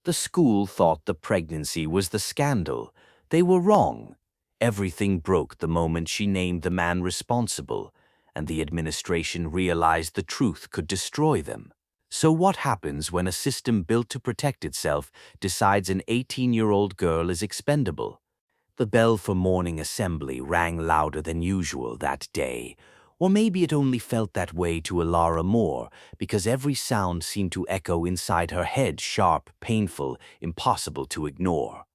The school thought the pregnancy was the scandal. They were wrong. Everything broke the moment she named the man responsible, and the administration realized the truth could destroy them. So what happens when a system built to protect itself decides an 18-year-old girl is expendable? The bell for morning assembly rang louder than usual that day. Or maybe it only felt that way to Elara Moore, because every sound seemed to echo inside her head, sharp, painful, impossible to ignore.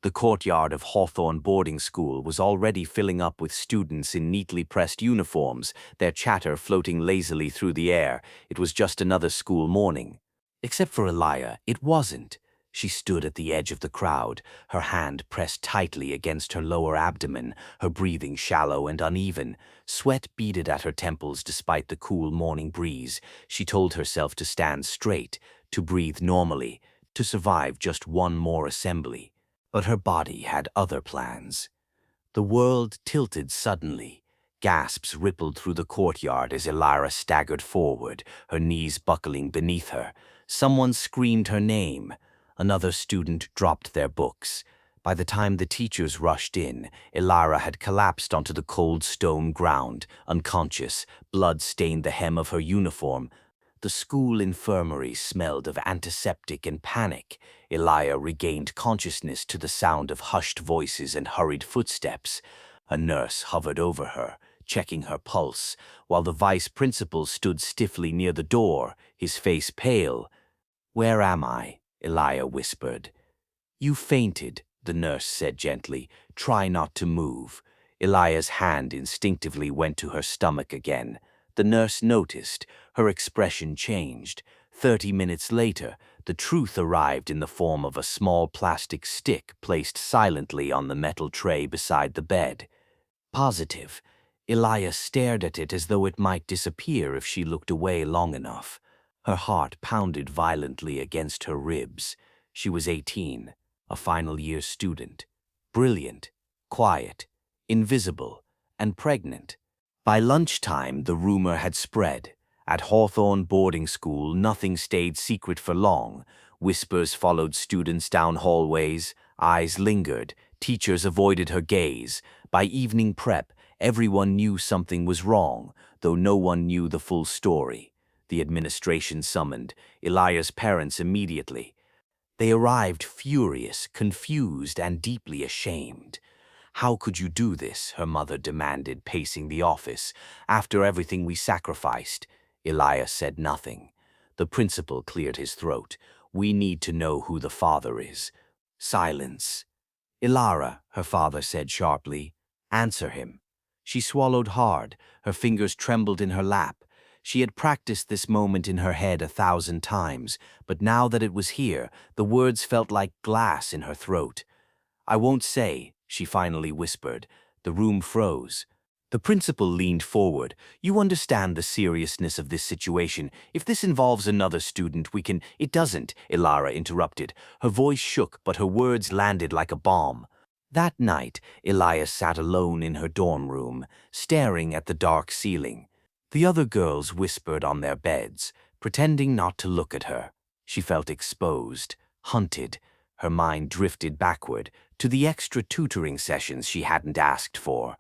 The courtyard of Hawthorne Boarding School was already filling up with students in neatly pressed uniforms, their chatter floating lazily through the air. It was just another school morning. Except for Elia, it wasn't. She stood at the edge of the crowd, her hand pressed tightly against her lower abdomen, her breathing shallow and uneven. Sweat beaded at her temples despite the cool morning breeze. She told herself to stand straight, to breathe normally, to survive just one more assembly. But her body had other plans. The world tilted suddenly. Gasps rippled through the courtyard as Elara staggered forward, her knees buckling beneath her. Someone screamed her name. Another student dropped their books. By the time the teachers rushed in, Elara had collapsed onto the cold stone ground, unconscious. Blood stained the hem of her uniform. The school infirmary smelled of antiseptic and panic. Elia regained consciousness to the sound of hushed voices and hurried footsteps. A nurse hovered over her, checking her pulse, while the vice principal stood stiffly near the door, his face pale. "Where am I?" Elia whispered. "You fainted," the nurse said gently. "Try not to move." Elia's hand instinctively went to her stomach again. The nurse noticed. Her expression changed. 30 minutes later, the truth arrived in the form of a small plastic stick placed silently on the metal tray beside the bed. Positive. Elia stared at it as though it might disappear if she looked away long enough. Her heart pounded violently against her ribs. She was 18, a final-year student. Brilliant, quiet, invisible, and pregnant. By lunchtime, the rumor had spread. At Hawthorne Boarding School, nothing stayed secret for long. Whispers followed students down hallways. Eyes lingered. Teachers avoided her gaze. By evening prep, everyone knew something was wrong, though no one knew the full story. The administration summoned Elia's parents immediately. They arrived furious, confused, and deeply ashamed. "How could you do this?" her mother demanded, pacing the office. "After everything we sacrificed." Elia said nothing. The principal cleared his throat. "We need to know who the father is." Silence. "Elara," her father said sharply. "Answer him." She swallowed hard. Her fingers trembled in her lap. She had practiced this moment in her head 1,000 times, but now that it was here, the words felt like glass in her throat. "I won't say," she finally whispered. The room froze. The principal leaned forward. "You understand the seriousness of this situation. If this involves another student, we can—" "It doesn't," Elara interrupted. Her voice shook, but her words landed like a bomb. That night, Elia sat alone in her dorm room, staring at the dark ceiling. The other girls whispered on their beds, pretending not to look at her. She felt exposed, hunted. Her mind drifted backward, to the extra tutoring sessions she hadn't asked for,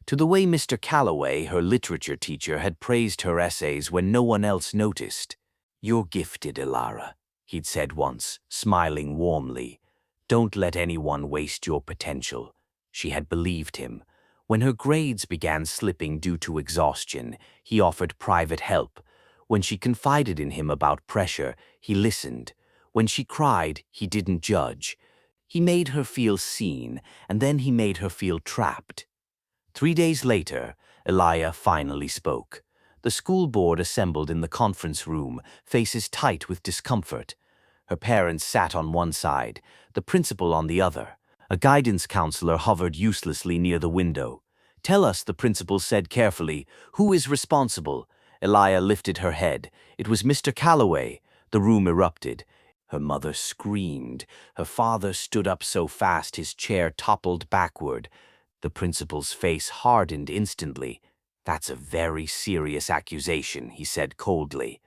to the way Mr. Calloway, her literature teacher, had praised her essays when no one else noticed. "You're gifted, Elara," he'd said once, smiling warmly. "Don't let anyone waste your potential." She had believed him. When her grades began slipping due to exhaustion, he offered private help. When she confided in him about pressure, he listened. When she cried, he didn't judge. He made her feel seen, and then he made her feel trapped. 3 days later, Elia finally spoke. The school board assembled in the conference room, faces tight with discomfort. Her parents sat on one side, the principal on the other. A guidance counselor hovered uselessly near the window. "Tell us," the principal said carefully, "who is responsible?" Elia lifted her head. It was Mr. Calloway. The room erupted. Her mother screamed. Her father stood up so fast his chair toppled backward. The principal's face hardened instantly. "That's a very serious accusation," he said coldly.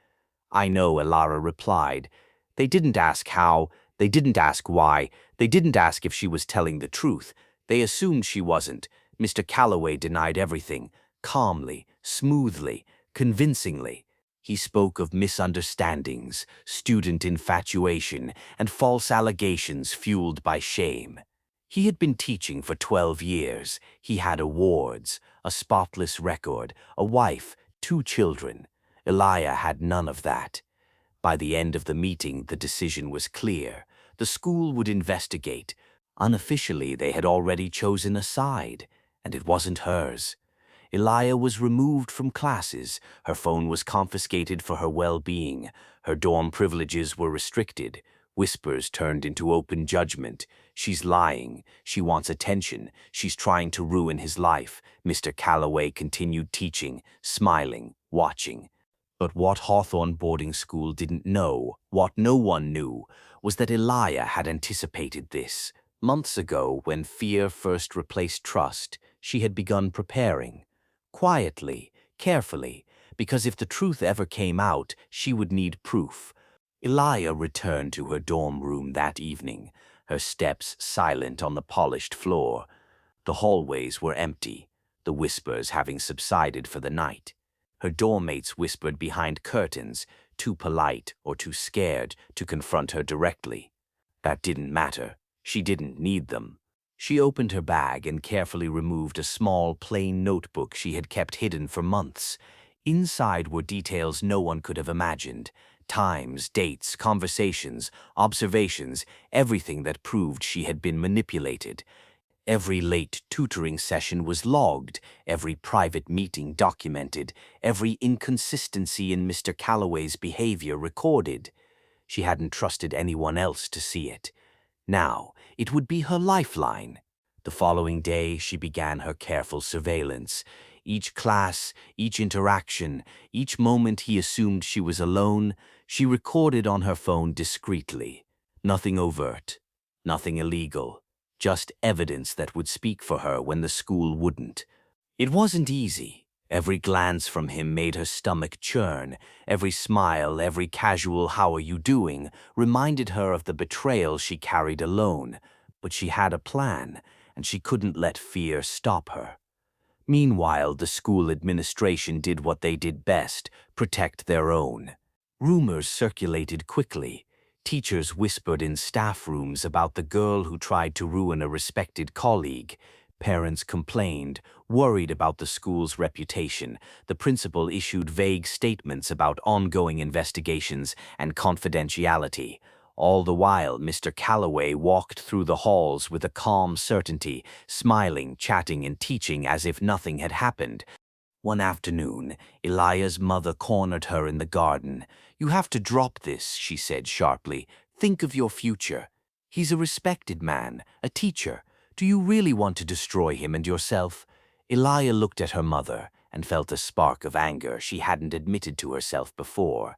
"I know," Elara replied. "They didn't ask how. They didn't ask why. They didn't ask if she was telling the truth. They assumed she wasn't. Mr. Calloway denied everything, calmly, smoothly, convincingly. He spoke of misunderstandings, student infatuation, and false allegations fueled by shame. He had been teaching for 12 years. He had awards, a spotless record, a wife, 2 children. Elia had none of that. By the end of the meeting, the decision was clear. The school would investigate. Unofficially, they had already chosen a side, and it wasn't hers. Elia was removed from classes. Her phone was confiscated for her well-being. Her dorm privileges were restricted. Whispers turned into open judgment. She's lying. She wants attention. She's trying to ruin his life. Mr. Calloway continued teaching, smiling, watching. But what Hawthorne Boarding School didn't know, what no one knew, was that Elia had anticipated this. Months ago, when fear first replaced trust, she had begun preparing. Quietly, carefully, because if the truth ever came out, she would need proof. Elia returned to her dorm room that evening, her steps silent on the polished floor. The hallways were empty, the whispers having subsided for the night. Her dorm mates whispered behind curtains, too polite or too scared to confront her directly. That didn't matter. She didn't need them. She opened her bag and carefully removed a small, plain notebook she had kept hidden for months. Inside were details no one could have imagined. Times, dates, conversations, observations, everything that proved she had been manipulated. Every late tutoring session was logged, every private meeting documented, every inconsistency in Mr. Calloway's behavior recorded. She hadn't trusted anyone else to see it. Now, it would be her lifeline. The following day, she began her careful surveillance. Each class, each interaction, each moment he assumed she was alone, she recorded on her phone discreetly. Nothing overt, nothing illegal, just evidence that would speak for her when the school wouldn't. It wasn't easy. Every glance from him made her stomach churn. Every smile, every casual "how are you doing" reminded her of the betrayal she carried alone. But she had a plan, and she couldn't let fear stop her. Meanwhile, the school administration did what they did best: protect their own. Rumors circulated quickly. Teachers whispered in staff rooms about the girl who tried to ruin a respected colleague. Parents complained, worried about the school's reputation. The principal issued vague statements about ongoing investigations and confidentiality. All the while, Mr. Calloway walked through the halls with a calm certainty, smiling, chatting, and teaching as if nothing had happened. One afternoon, Elia's mother cornered her in the garden. "You have to drop this," she said sharply. "Think of your future. He's a respected man, a teacher. Do you really want to destroy him and yourself?" Elia looked at her mother and felt a spark of anger she hadn't admitted to herself before.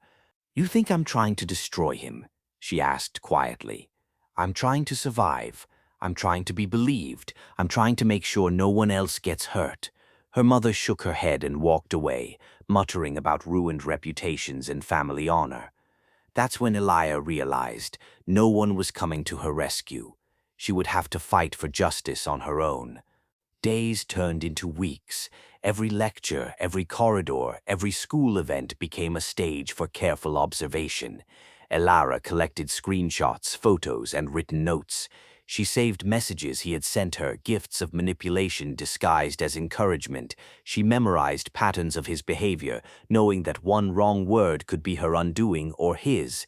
"You think I'm trying to destroy him?" she asked quietly. "I'm trying to survive. I'm trying to be believed. I'm trying to make sure no one else gets hurt." Her mother shook her head and walked away, muttering about ruined reputations and family honor. That's when Elia realized no one was coming to her rescue. She would have to fight for justice on her own. Days turned into weeks. Every lecture, every corridor, every school event became a stage for careful observation. Elara collected screenshots, photos, and written notes. She saved messages he had sent her, gifts of manipulation disguised as encouragement. She memorized patterns of his behavior, knowing that one wrong word could be her undoing or his.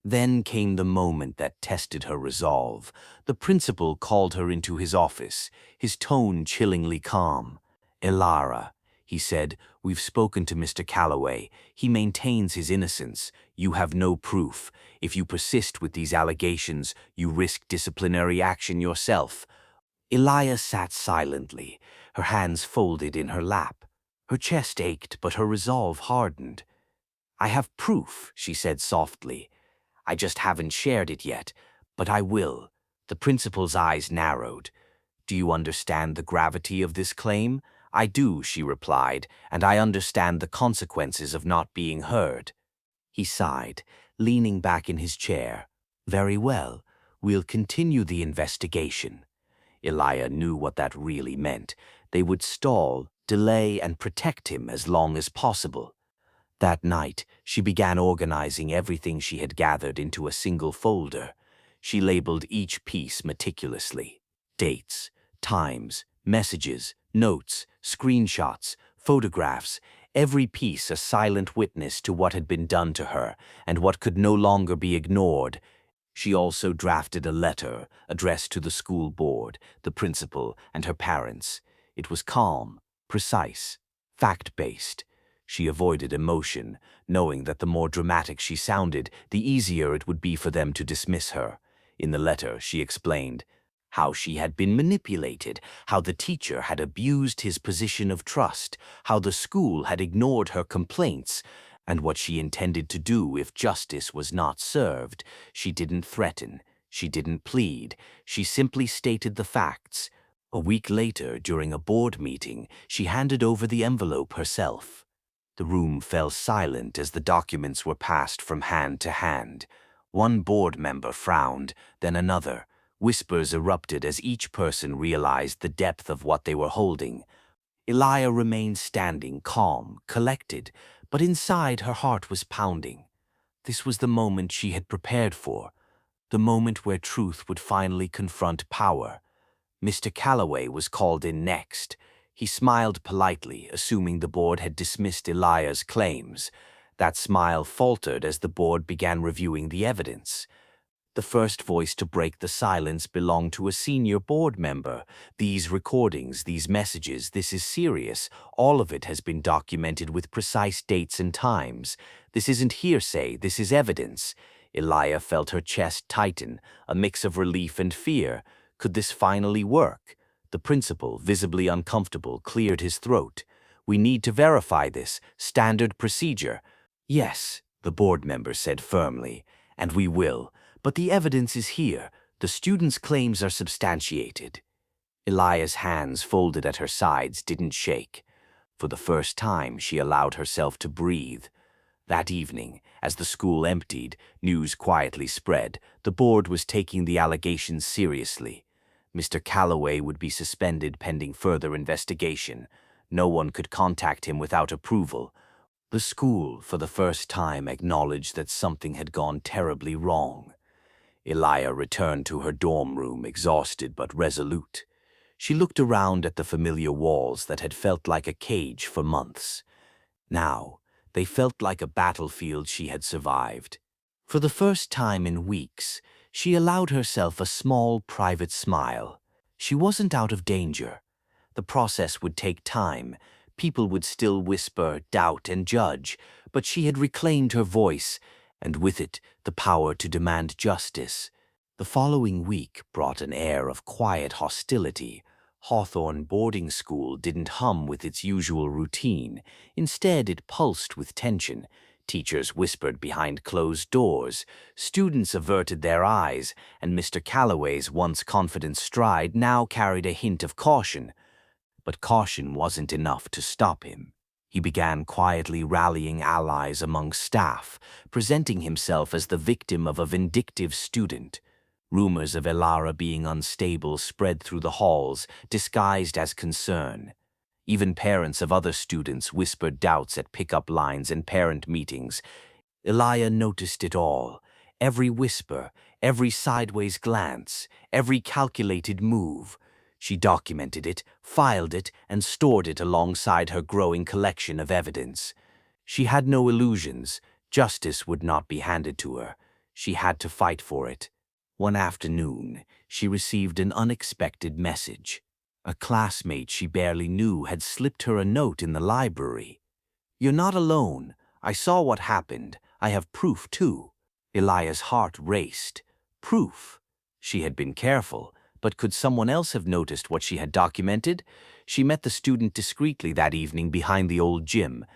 Then came the moment that tested her resolve. The principal called her into his office, his tone chillingly calm. "Elara," he said, "we've spoken to Mr. Calloway. He maintains his innocence. You have no proof. If you persist with these allegations, you risk disciplinary action yourself." Elia sat silently, her hands folded in her lap. Her chest ached, but her resolve hardened. "I have proof," she said softly. "I just haven't shared it yet, but I will." The principal's eyes narrowed. "Do you understand the gravity of this claim?" "I do," she replied, "and I understand the consequences of not being heard." He sighed, leaning back in his chair. "Very well. "We'll continue the investigation." Elara knew what that really meant. They would stall, delay, and protect him as long as possible. That night, she began organizing everything she had gathered into a single folder. She labeled each piece meticulously. Dates, times, messages, notes, screenshots, photographs, every piece a silent witness to what had been done to her and what could no longer be ignored. She also drafted a letter addressed to the school board, the principal, and her parents. It was calm, precise, fact-based. She avoided emotion, knowing that the more dramatic she sounded, the easier it would be for them to dismiss her. In the letter, she explained how she had been manipulated, how the teacher had abused his position of trust, how the school had ignored her complaints, and what she intended to do if justice was not served. She didn't threaten. She didn't plead. She simply stated the facts. A week later, during a board meeting, she handed over the envelope herself. The room fell silent as the documents were passed from hand to hand. One board member frowned, then another. Whispers erupted as each person realized the depth of what they were holding. Elara remained standing, calm, collected, but inside her heart was pounding. This was the moment she had prepared for, the moment where truth would finally confront power. Mr. Calloway was called in next. He smiled politely, assuming the board had dismissed Elia's claims. That smile faltered as the board began reviewing the evidence. The first voice to break the silence belonged to a senior board member. "These recordings, these messages, this is serious. All of it has been documented with precise dates and times. This isn't hearsay, this is evidence." Elara felt her chest tighten, a mix of relief and fear. Could this finally work? The principal, visibly uncomfortable, cleared his throat. "We need to verify this. Standard procedure." "Yes," the board member said firmly, "and we will. But the evidence is here. The students' claims are substantiated." Elia's hands, folded at her sides, didn't shake. For the first time, she allowed herself to breathe. That evening, as the school emptied, news quietly spread. The board was taking the allegations seriously. Mr. Calloway would be suspended pending further investigation. No one could contact him without approval. The school, for the first time, acknowledged that something had gone terribly wrong. Elara returned to her dorm room, exhausted but resolute. She looked around at the familiar walls that had felt like a cage for months. Now, they felt like a battlefield she had survived. For the first time in weeks, she allowed herself a small, private smile. She wasn't out of danger. The process would take time. People would still whisper, doubt, and judge, but she had reclaimed her voice, and with it, the power to demand justice. The following week brought an air of quiet hostility. Hawthorne Boarding School didn't hum with its usual routine. Instead, it pulsed with tension. Teachers whispered behind closed doors. Students averted their eyes, and Mr. Calloway's once confident stride now carried a hint of caution. But caution wasn't enough to stop him. He began quietly rallying allies among staff, presenting himself as the victim of a vindictive student. Rumors of Elara being unstable spread through the halls, disguised as concern. Even parents of other students whispered doubts at pickup lines and parent meetings. Elara noticed it all. Every whisper, every sideways glance, every calculated move. She documented it, filed it, and stored it alongside her growing collection of evidence. She had no illusions. Justice would not be handed to her. She had to fight for it. One afternoon, she received an unexpected message. A classmate she barely knew had slipped her a note in the library. "You're not alone. I saw what happened. I have proof, too." Elia's heart raced. Proof. She had been careful. But could someone else have noticed what she had documented? She met the student discreetly that evening behind the old gym.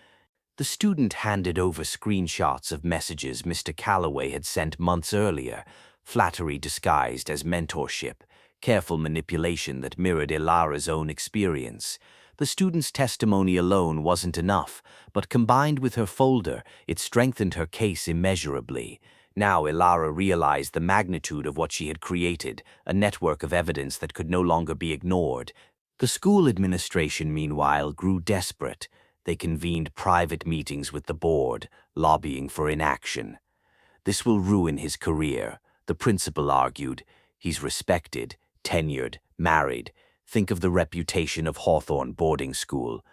The student handed over screenshots of messages Mr. Calloway had sent months earlier, flattery disguised as mentorship, careful manipulation that mirrored Elara's own experience. The student's testimony alone wasn't enough, but combined with her folder, it strengthened her case immeasurably. Now Elara realized the magnitude of what she had created, a network of evidence that could no longer be ignored. The school administration, meanwhile, grew desperate. They convened private meetings with the board, lobbying for inaction. "This will ruin his career," the principal argued. "He's respected, tenured, married. Think of the reputation of Hawthorne Boarding School."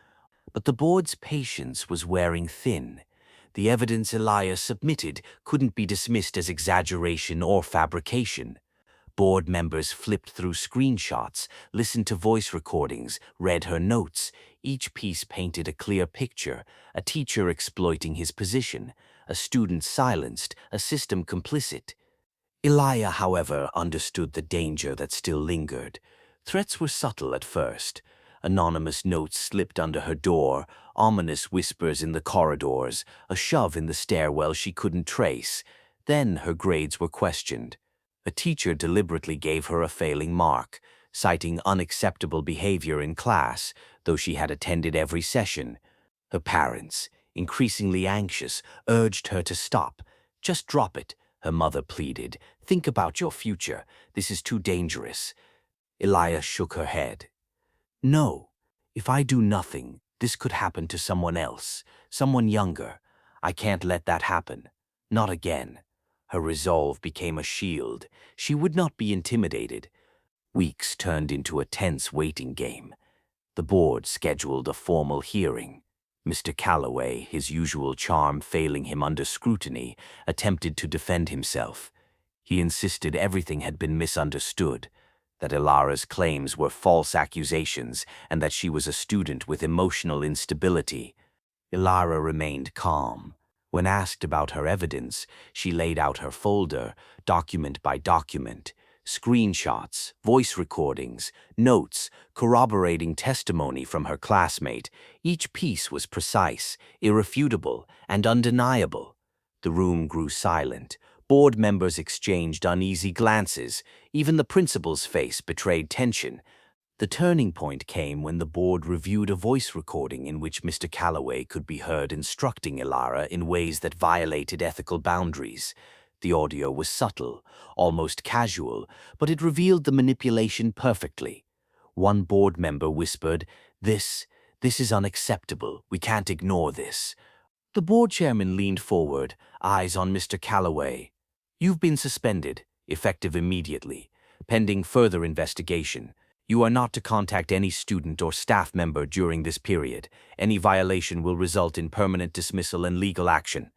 But the board's patience was wearing thin. The evidence Elara submitted couldn't be dismissed as exaggeration or fabrication. Board members flipped through screenshots, listened to voice recordings, read her notes. Each piece painted a clear picture: a teacher exploiting his position, a student silenced, a system complicit. Elara, however, understood the danger that still lingered. Threats were subtle at first. Anonymous notes slipped under her door, ominous whispers in the corridors, a shove in the stairwell she couldn't trace. Then her grades were questioned. A teacher deliberately gave her a failing mark, citing unacceptable behavior in class, though she had attended every session. Her parents, increasingly anxious, urged her to stop. "Just drop it," her mother pleaded. "Think about your future. This is too dangerous." Elara shook her head. "No, if I do nothing, this could happen to someone else, someone younger. I can't let that happen. Not again." Her resolve became a shield. She would not be intimidated. Weeks turned into a tense waiting game. The board scheduled a formal hearing. Mr. Calloway, his usual charm failing him under scrutiny, attempted to defend himself. He insisted everything had been misunderstood, that Elara's claims were false accusations, and that she was a student with emotional instability. Elara remained calm. When asked about her evidence, she laid out her folder, document by document: screenshots, voice recordings, notes, corroborating testimony from her classmate. Each piece was precise, irrefutable, and undeniable. The room grew silent. Board members exchanged uneasy glances. Even the principal's face betrayed tension. The turning point came when the board reviewed a voice recording in which Mr. Calloway could be heard instructing Elara in ways that violated ethical boundaries. The audio was subtle, almost casual, but it revealed the manipulation perfectly. One board member whispered, This is unacceptable. We can't ignore this." The board chairman leaned forward, eyes on Mr. Calloway. "You've been suspended, effective immediately, pending further investigation. You are not to contact any student or staff member during this period. Any violation will result in permanent dismissal and legal action."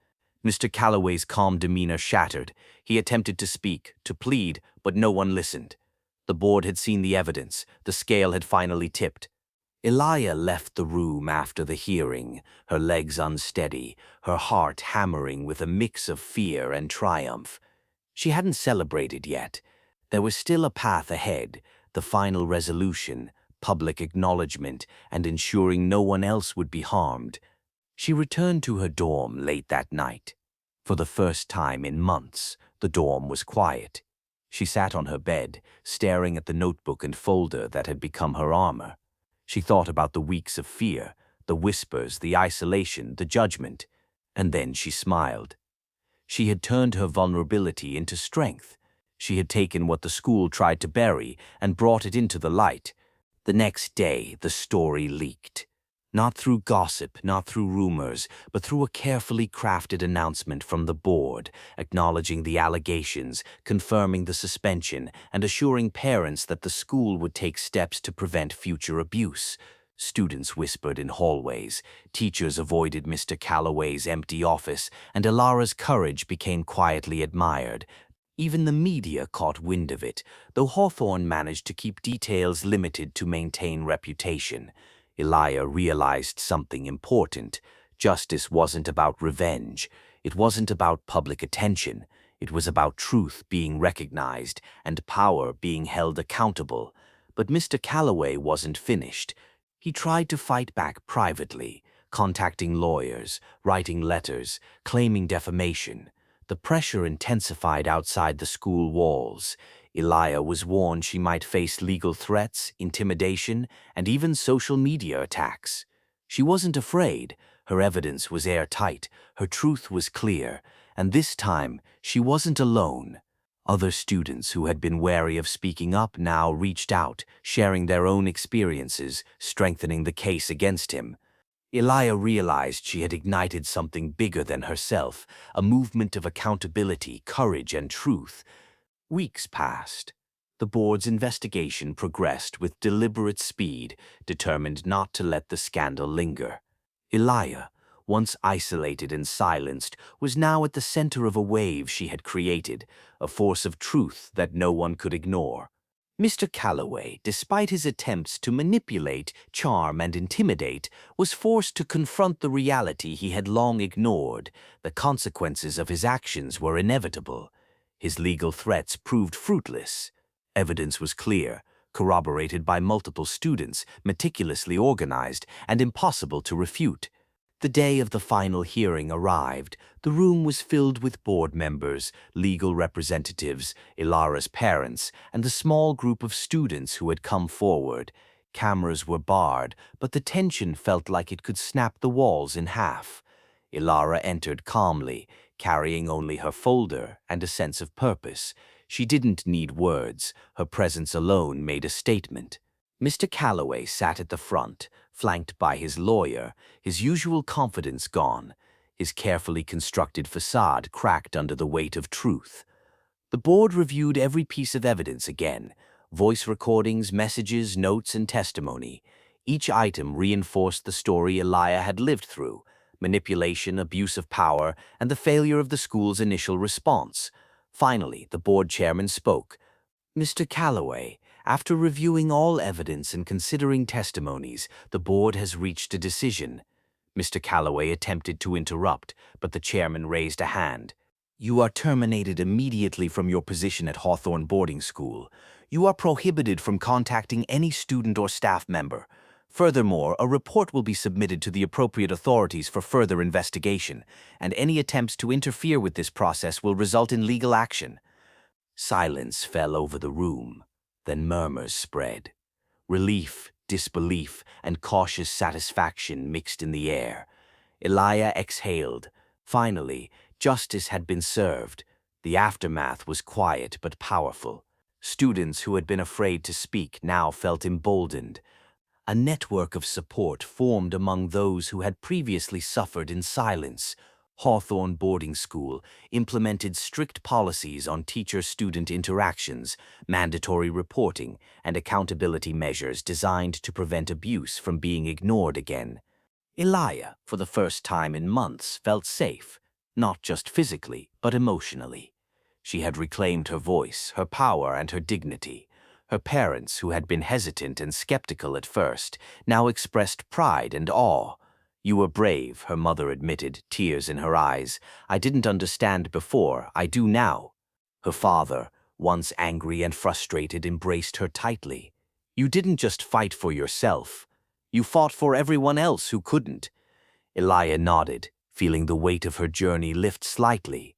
Mr. Calloway's calm demeanor shattered. He attempted to speak, to plead, but no one listened. The board had seen the evidence. The scale had finally tipped. Elara left the room after the hearing, her legs unsteady, her heart hammering with a mix of fear and triumph. She hadn't celebrated yet. There was still a path ahead: the final resolution, public acknowledgement, and ensuring no one else would be harmed. She returned to her dorm late that night. For the first time in months, the dorm was quiet. She sat on her bed, staring at the notebook and folder that had become her armor. She thought about the weeks of fear, the whispers, the isolation, the judgment, and then she smiled. She had turned her vulnerability into strength. She had taken what the school tried to bury and brought it into the light. The next day, the story leaked. Not through gossip, not through rumors, but through a carefully crafted announcement from the board, acknowledging the allegations, confirming the suspension, and assuring parents that the school would take steps to prevent future abuse. Students whispered in hallways, teachers avoided Mr. Calloway's empty office, and Elara's courage became quietly admired. Even the media caught wind of it, though Hawthorne managed to keep details limited to maintain reputation. Elara realized something important. Justice wasn't about revenge. It wasn't about public attention. It was about truth being recognized and power being held accountable. But Mr. Calloway wasn't finished. He tried to fight back privately, contacting lawyers, writing letters, claiming defamation. The pressure intensified outside the school walls. Elara was warned she might face legal threats, intimidation, and even social media attacks. She wasn't afraid. Her evidence was airtight. Her truth was clear. And this time, she wasn't alone. Other students who had been wary of speaking up now reached out, sharing their own experiences, strengthening the case against him. Elara realized she had ignited something bigger than herself, a movement of accountability, courage, and truth. Weeks passed. The board's investigation progressed with deliberate speed, determined not to let the scandal linger. Elara, once isolated and silenced, was now at the center of a wave she had created, a force of truth that no one could ignore. Mr. Calloway, despite his attempts to manipulate, charm, and intimidate, was forced to confront the reality he had long ignored. The consequences of his actions were inevitable. His legal threats proved fruitless. Evidence was clear, corroborated by multiple students, meticulously organized, and impossible to refute. The day of the final hearing arrived. The room was filled with board members, legal representatives, Elara's parents, and the small group of students who had come forward. Cameras were barred, but the tension felt like it could snap the walls in half. Elara entered calmly, carrying only her folder and a sense of purpose. She didn't need words. Her presence alone made a statement. Mr. Calloway sat at the front, flanked by his lawyer, his usual confidence gone, his carefully constructed facade cracked under the weight of truth. The board reviewed every piece of evidence again, voice recordings, messages, notes, and testimony. Each item reinforced the story Elara had lived through: manipulation, abuse of power, and the failure of the school's initial response. Finally, the board chairman spoke. "Mr. Calloway, after reviewing all evidence and considering testimonies, the board has reached a decision." Mr. Calloway attempted to interrupt, but the chairman raised a hand. "You are terminated immediately from your position at Hawthorne Boarding School. You are prohibited from contacting any student or staff member. Furthermore, a report will be submitted to the appropriate authorities for further investigation, and any attempts to interfere with this process will result in legal action." Silence fell over the room. Then murmurs spread. Relief, disbelief, and cautious satisfaction mixed in the air. Elara exhaled. Finally, justice had been served. The aftermath was quiet but powerful. Students who had been afraid to speak now felt emboldened. A network of support formed among those who had previously suffered in silence. Hawthorne Boarding School implemented strict policies on teacher-student interactions, mandatory reporting, and accountability measures designed to prevent abuse from being ignored again. Elara, for the first time in months, felt safe, not just physically, but emotionally. She had reclaimed her voice, her power, and her dignity. Her parents, who had been hesitant and skeptical at first, now expressed pride and awe. "You were brave," her mother admitted, tears in her eyes. "I didn't understand before, I do now." Her father, once angry and frustrated, embraced her tightly. "You didn't just fight for yourself. You fought for everyone else who couldn't." Elara nodded, feeling the weight of her journey lift slightly.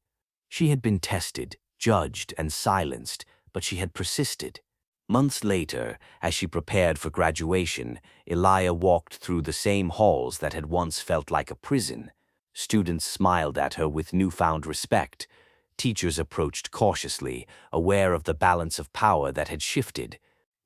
She had been tested, judged, and silenced, but she had persisted. Months later, as she prepared for graduation, Elara walked through the same halls that had once felt like a prison. Students smiled at her with newfound respect. Teachers approached cautiously, aware of the balance of power that had shifted.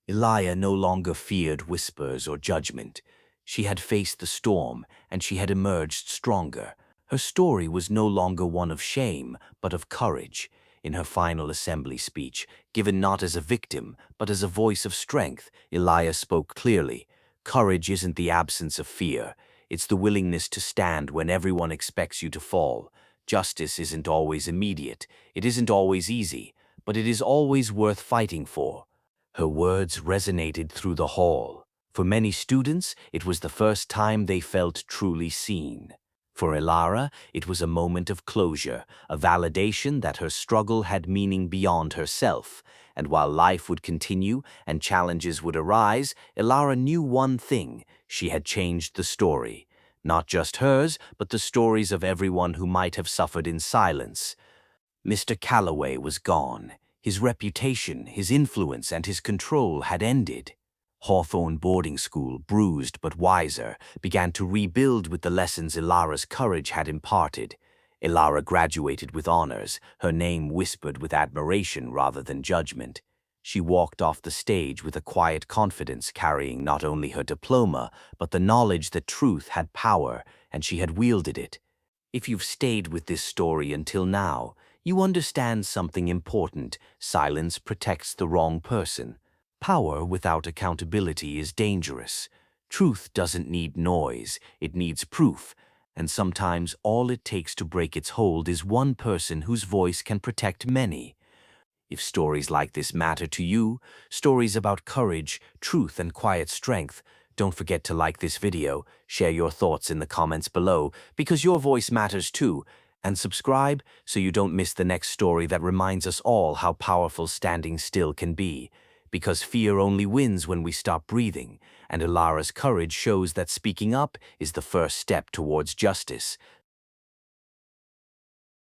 Elara no longer feared whispers or judgment. She had faced the storm, and she had emerged stronger. Her story was no longer one of shame, but of courage. In her final assembly speech, given not as a victim, but as a voice of strength, Elara spoke clearly. Courage isn't the absence of fear. It's the willingness to stand when everyone expects you to fall. Justice isn't always immediate. It isn't always easy, but it is always worth fighting for. Her words resonated through the hall. For many students, it was the first time they felt truly seen. For Elara, it was a moment of closure, a validation that her struggle had meaning beyond herself. And while life would continue and challenges would arise, Elara knew one thing: she had changed the story. Not just hers, but the stories of everyone who might have suffered in silence. Mr. Calloway was gone. His reputation, his influence, and his control had ended. Hawthorne Boarding School, bruised but wiser, began to rebuild with the lessons Elara's courage had imparted. Elara graduated with honors, her name whispered with admiration rather than judgment. She walked off the stage with a quiet confidence, carrying not only her diploma, but the knowledge that truth had power, and she had wielded it. If you've stayed with this story until now, you understand something important. Silence protects the wrong person. Power without accountability is dangerous. Truth doesn't need noise, it needs proof. And sometimes all it takes to break its hold is one person whose voice can protect many. If stories like this matter to you, stories about courage, truth, and quiet strength, don't forget to like this video, share your thoughts in the comments below, because your voice matters too, and subscribe so you don't miss the next story that reminds us all how powerful standing still can be. Because fear only wins when we stop breathing, and Elara's courage shows that speaking up is the first step towards justice.